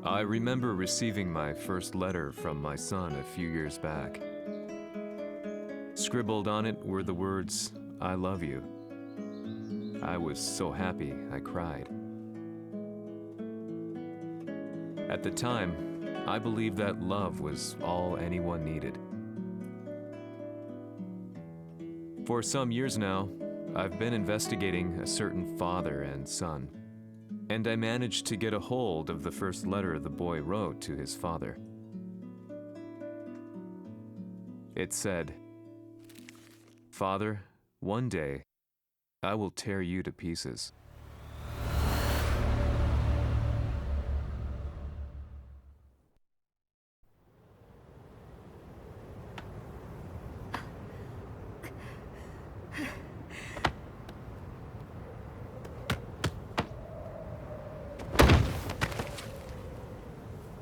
I remember receiving my first letter from my son a few years back. Scribbled on it were the words, "I love you." I was so happy I cried. At the time, I believed that love was all anyone needed. For some years now, I've been investigating a certain father and son, and I managed to get a hold of the first letter the boy wrote to his father. It said, "Father, one day, I will tear you to pieces."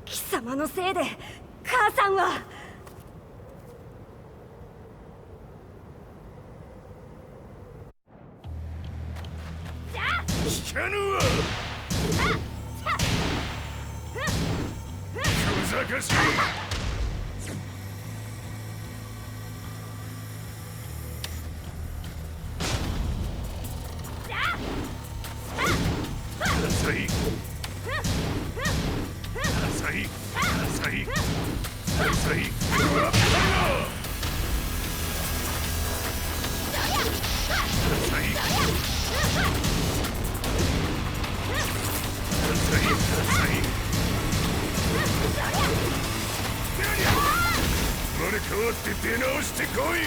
Kisamaのせいで母さんは。聞かぬわ。小賢しい。浅い。浅い。浅い。浅い。うわっ。浅い。生まれ変わって出直してこい。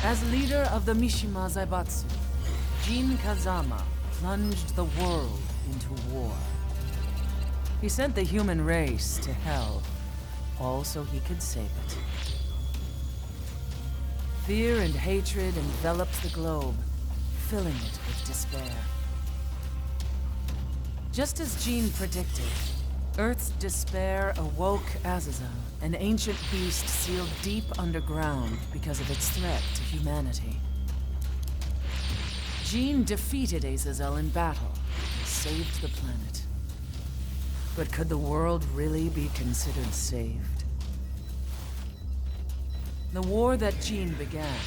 As leader of the Mishima Zaibatsu, Jin Kazama plunged the world into war. He sent the human race to hell, all so he could save it. Fear and hatred enveloped the globe, filling it with despair. Just as Jin predicted, Earth's despair awoke Azazel, an ancient beast sealed deep underground because of its threat to humanity. Jin defeated Azazel in battle and saved the planet. But could the world really be considered saved? The war that Jin began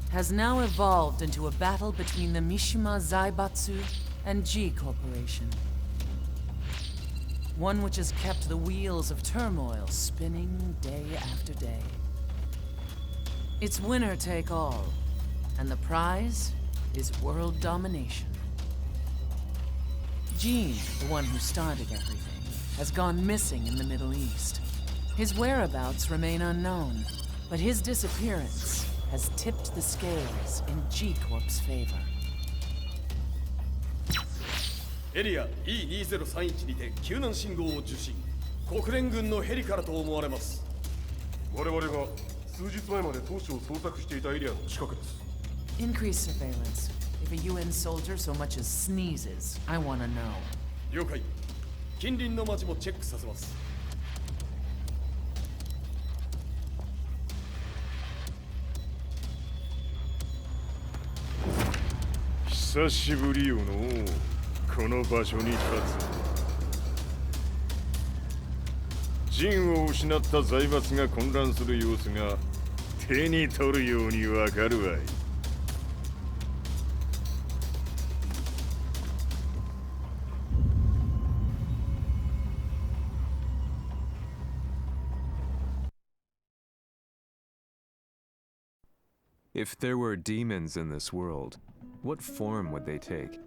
has now evolved into a battle between the Mishima Zaibatsu and G Corporation. One which has kept the wheels of turmoil spinning day after day. It's winner take all, and the prize is world domination. Jin, the one who started everything, has gone missing in the Middle East. His whereabouts remain unknown, but his disappearance has tipped the scales in G Corp's favor. エリア E2031 にて救難信号を受信。国連軍のヘリからと思われます。我々が数日前まで当初を捜索していたエリアの近くです。 Increase surveillance. If a UN soldier so much as sneezes, I wanna know. 了解。近隣の町もチェックさせます。久しぶりよのこの場所に立つ。陣を失った財閥が混乱する様子が手に取るようにわかるわい。If there were demons in this world, what form would they take?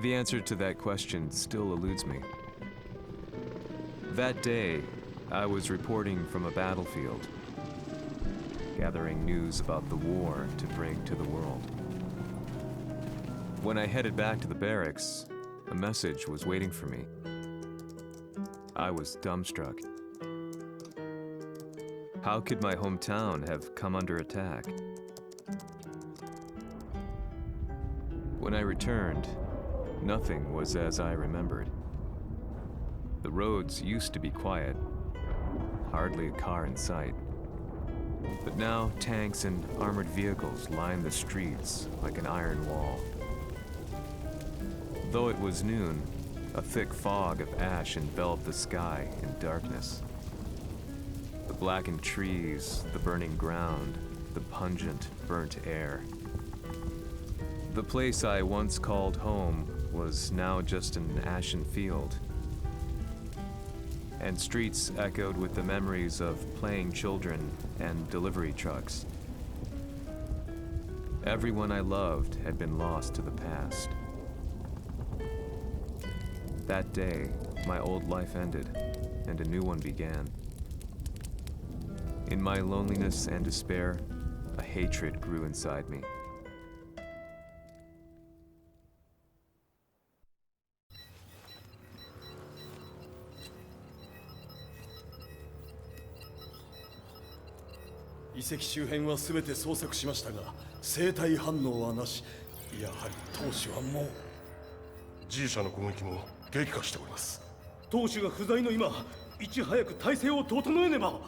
The answer to that question still eludes me. That day, I was reporting from a battlefield, gathering news about the war to bring to the world. When I headed back to the barracks, a message was waiting for me. I was dumbstruck. How could my hometown have come under attack? When I returned, nothing was as I remembered. The roads used to be quiet, hardly a car in sight. But now tanks and armored vehicles line the streets like an iron wall. Though it was noon, a thick fog of ash enveloped the sky in darkness. The blackened trees, the burning ground, the pungent, burnt air. The place I once called home was now just an ashen field, and streets echoed with the memories of playing children and delivery trucks. Everyone I loved had been lost to the past. That day, my old life ended, and a new one began. In my loneliness and despair, a hatred grew inside me.「遺跡周辺はすべて捜索しましたが、生体反応はなし。やはり当主はもう。G 社の攻撃も激化しております。当主が不在の今、いち早く体制を整えねば。」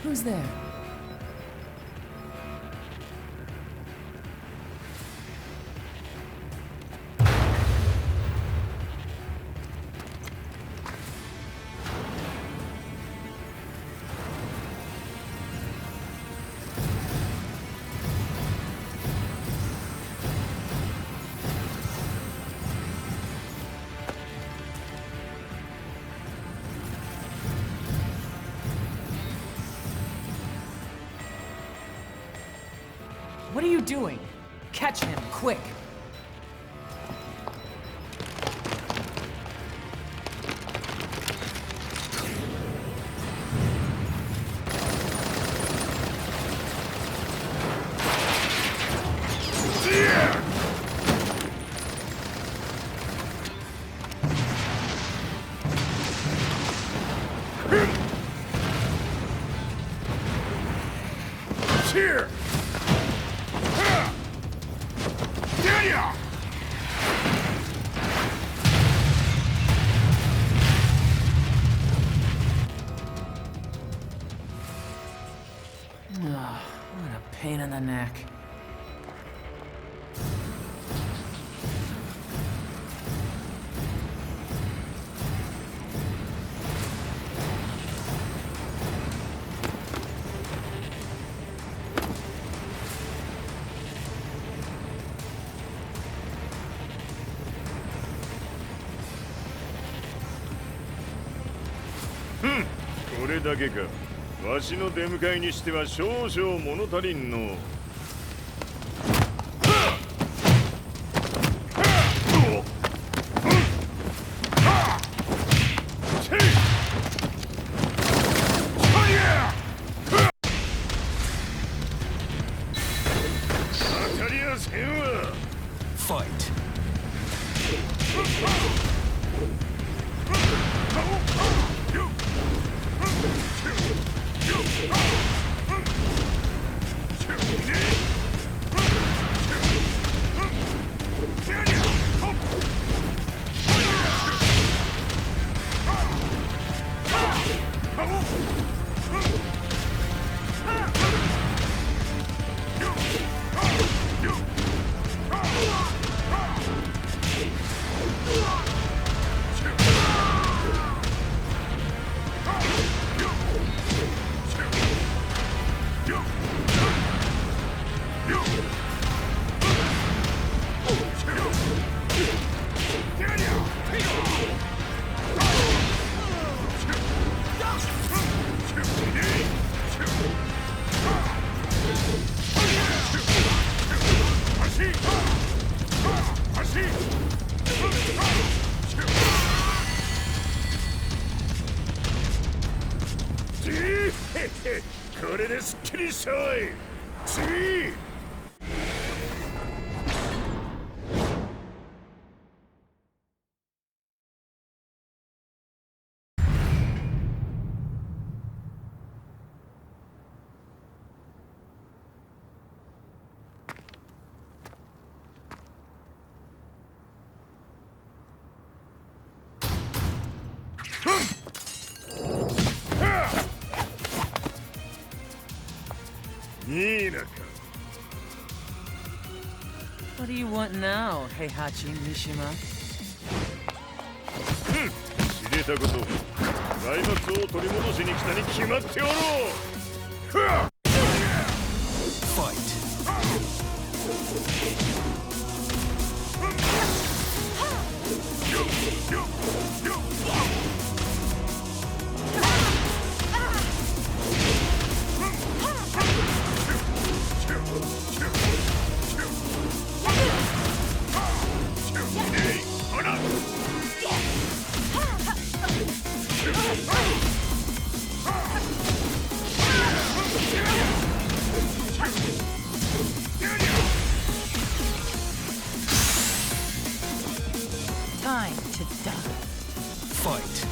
Who's there? What are you doing? Catch him, quick! Here! What a pain in the neck. Hmm. これだけか。わしの出迎えにしては少々物足りんの。これですっきりしたわい。次。いいなか。What do you want now, Heihachi Mishima? 知れたこと、財閥を取り戻しに来たに決まっておろう。Fight. Time to die. Fight.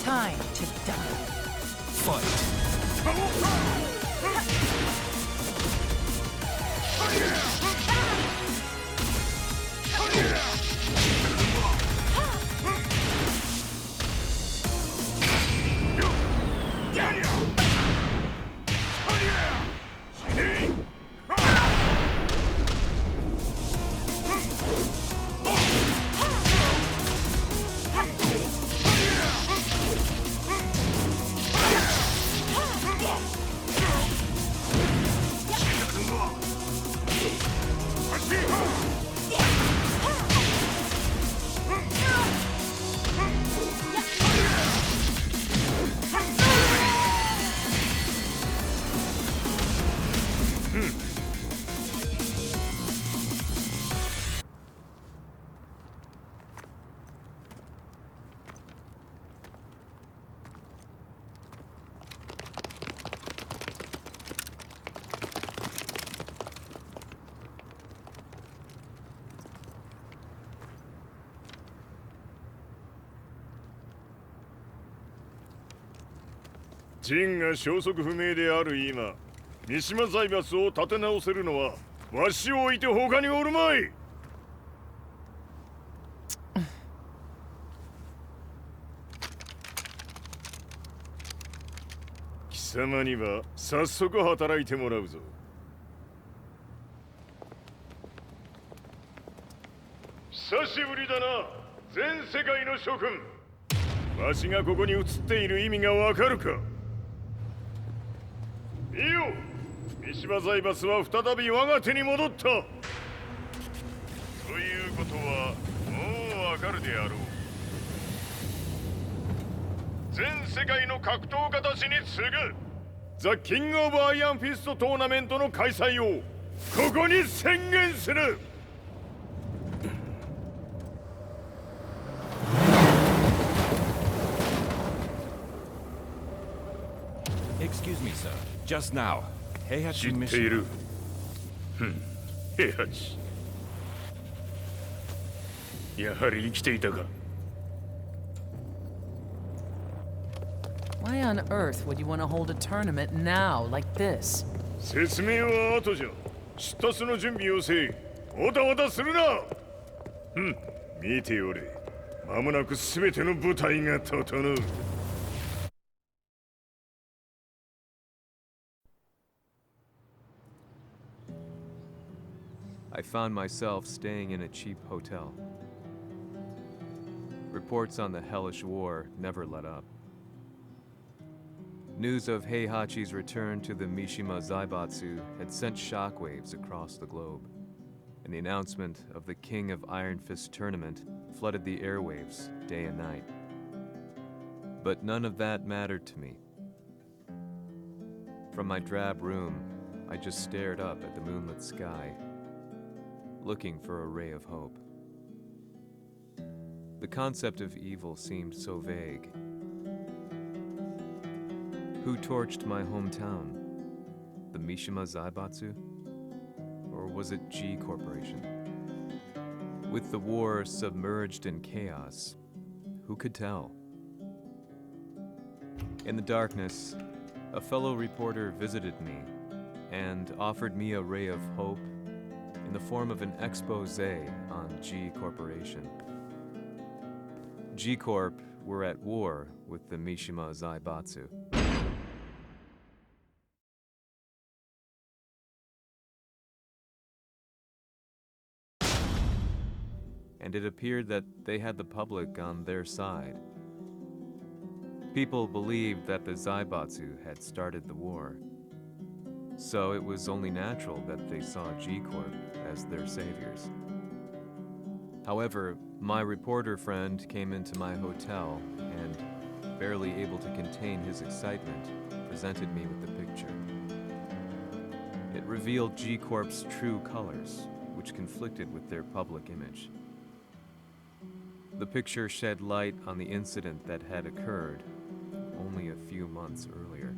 Time to die. Fight.陣が消息不明である今、三島財閥を立て直せるのはわしを置いて他におるまい。貴様には早速働いてもらうぞ。久しぶりだな、全世界の諸君。わしがここに映っている意味がわかるか。見よ、三島財閥は再び我が手に戻った。ということはもうわかるであろう。全世界の格闘家たちに次ぐザ・キング・オブ・アイアンフィストトーナメントの開催をここに宣言する。Excuse me, sir. Just now, Heihachi 知ってい Mishima. る。平八。やはり生きていたか。Why on earth would you want to hold a tournament now, like this? 説明は後じゃ。出立の準備をせい。おたおたするな。見ておれ。間もなく全ての部隊が整う。I found myself staying in a cheap hotel. Reports on the hellish war never let up. News of Heihachi's return to the Mishima Zaibatsu had sent shockwaves across the globe, and the announcement of the King of Iron Fist tournament flooded the airwaves day and night. But none of that mattered to me. From my drab room, I just stared up at the moonlit sky, looking for a ray of hope. The concept of evil seemed so vague. Who torched my hometown? The Mishima Zaibatsu? Or was it G Corporation? With the war submerged in chaos, who could tell? In the darkness, a fellow reporter visited me and offered me a ray of hope in the form of an expose on G Corporation. G Corp were at war with the Mishima Zaibatsu. And it appeared that they had the public on their side. People believed that the Zaibatsu had started the war, so it was only natural that they saw G Corp as their saviors. However, my reporter friend came into my hotel and, barely able to contain his excitement, presented me with the picture. It revealed G Corp's true colors, which conflicted with their public image. The picture shed light on the incident that had occurred only a few months earlier.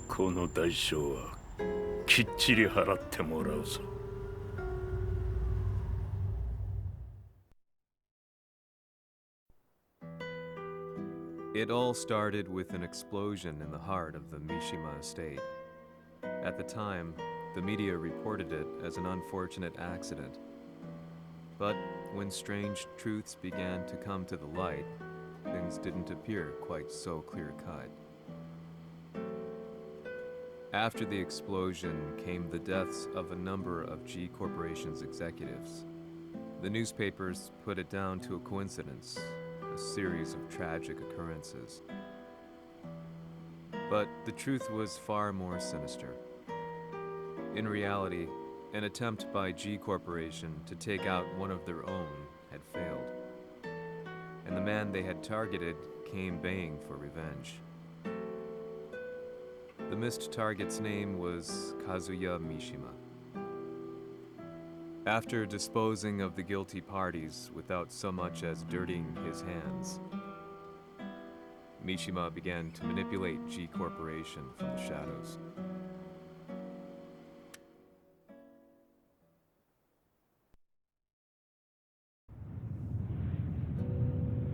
この代償はきっちり払ってもらうぞ。It all started with an explosion in the heart of the Mishima estate. At the time, the media reported it as an unfortunate accident. But when strange truths began to come to the light, things didn't appear quite so clear-cut. After the explosion came the deaths of a number of G Corporation's executives. The newspapers put it down to a coincidence, a series of tragic occurrences. But the truth was far more sinister. In reality, an attempt by G Corporation to take out one of their own had failed, and the man they had targeted came baying for revenge. The missed target's name was Kazuya Mishima. After disposing of the guilty parties without so much as dirtying his hands, Mishima began to manipulate G Corporation from the shadows.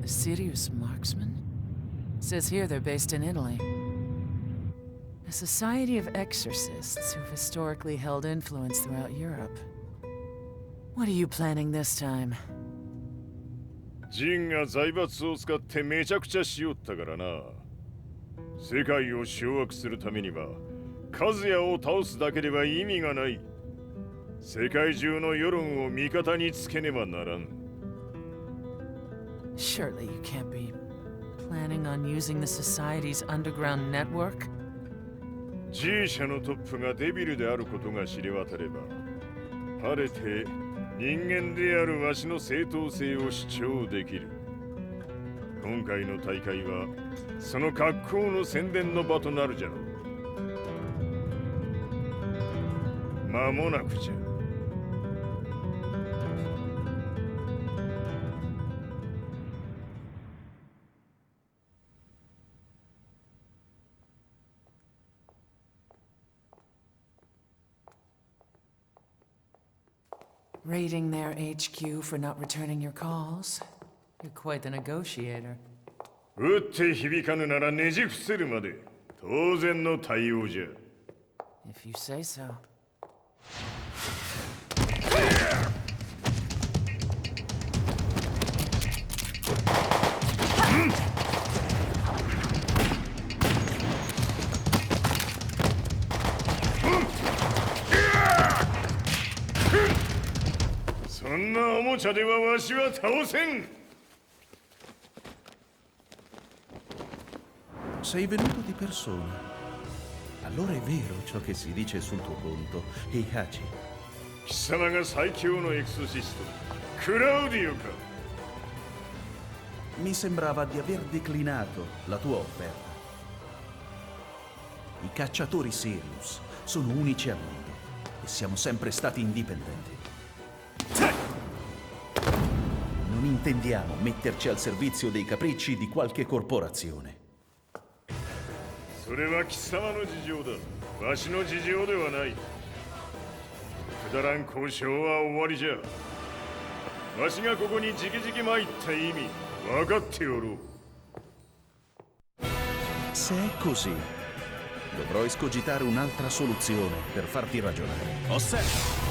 A serious marksman? Says here they're based in Italy. A society of exorcists who've historically held influence throughout Europe. What are you planning this time? ジンが財閥を使ってめちゃくちゃしよったからな。世界を掌握するためにはカズヤを倒すだけでは意味がない。世界中の世論を味方につけねばならん。Surely you can't be planning on using the society's underground network? G 社のトップがデビルであることが知れ渡れば、晴れて人間であるわしの正当性を主張できる。今回の大会はその格好の宣伝の場となるじゃろう。間もなくじゃ。Raiding their HQ for not returning your calls. You're quite the negotiator. 撃って響かぬならねじ伏せるまで当然の対応じゃ。 If you say so. Sei venuto di persona. Allora è vero ciò che si dice sul tuo conto, Heihachi. 貴様が最強のエクソシストクラウディオか。 Mi sembrava di aver declinato la tua offerta. I cacciatori Sirius sono unici al mondo e siamo sempre stati indipendenti. Non intendiamo metterci al servizio dei capricci di qualche corporazione. それは貴様の事情だ。わしの事情ではない。くだらん交渉は終わりじゃ。わしがここに直々参った意味分かっておろう。 Se è così, dovrò escogitare un'altra soluzione per farti ragionare. Osserva!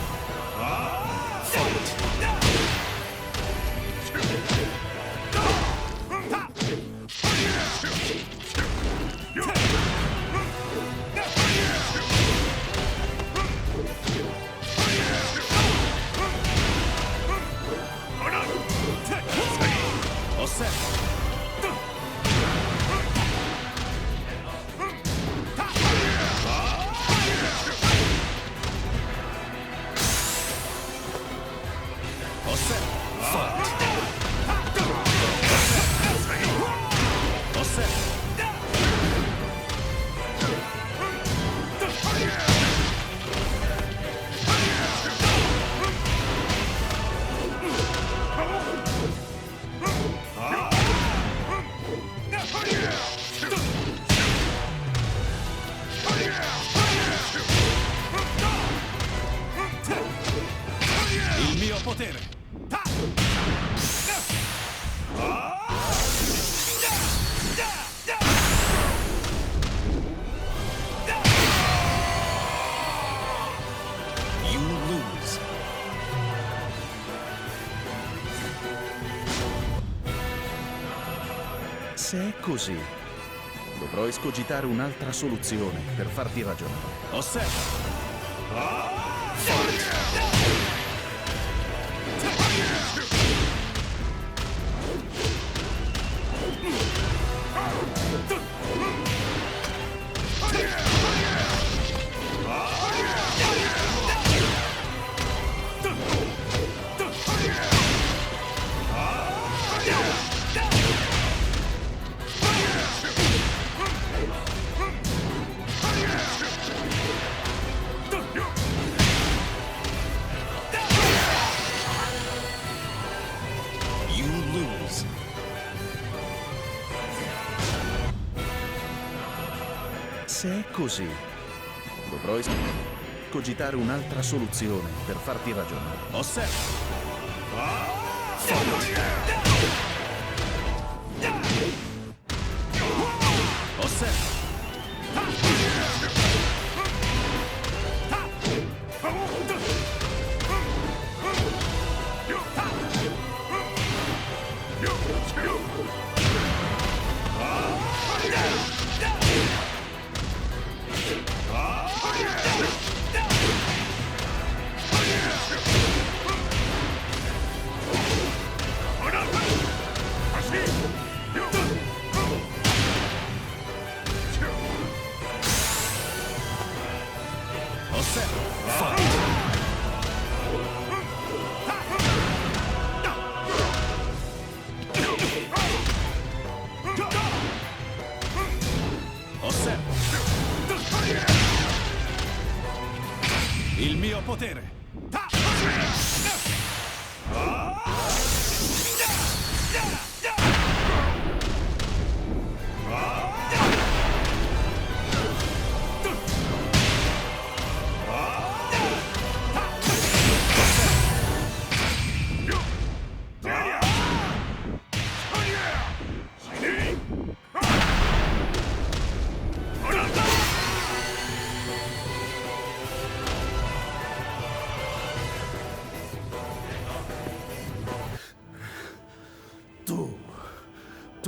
Il mio potere! You lose. Se è così, dovrò escogitare un'altra soluzione per farti ragionare. Osserva! Se è così, dovrò cogitare un'altra soluzione per farti ragionare. Osserva! Osserva!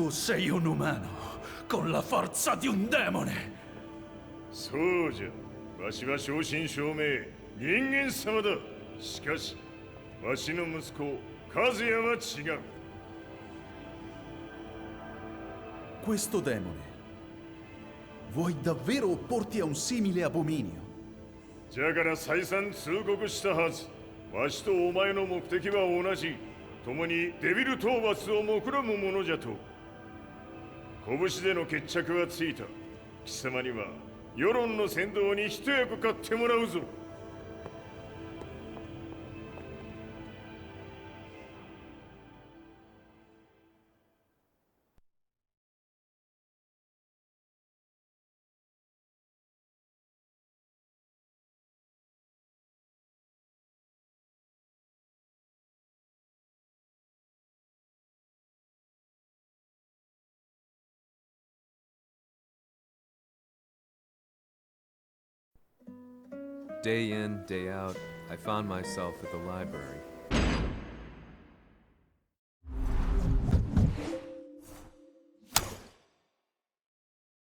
Tu sei un umano, con la forza di un demone. そうじゃ。わしは正真正銘人間様だ。しかし、わしの息子和也は違う。Questo demone. Vuoi davvero opporti a un simile abominio? じゃから再三通告したはず。わしとお前の目的は同じ。共にデビル討伐を目論むものじゃと。拳での決着はついた。貴様には世論の先導に一役買ってもらうぞ。Day in, day out, I found myself at the library.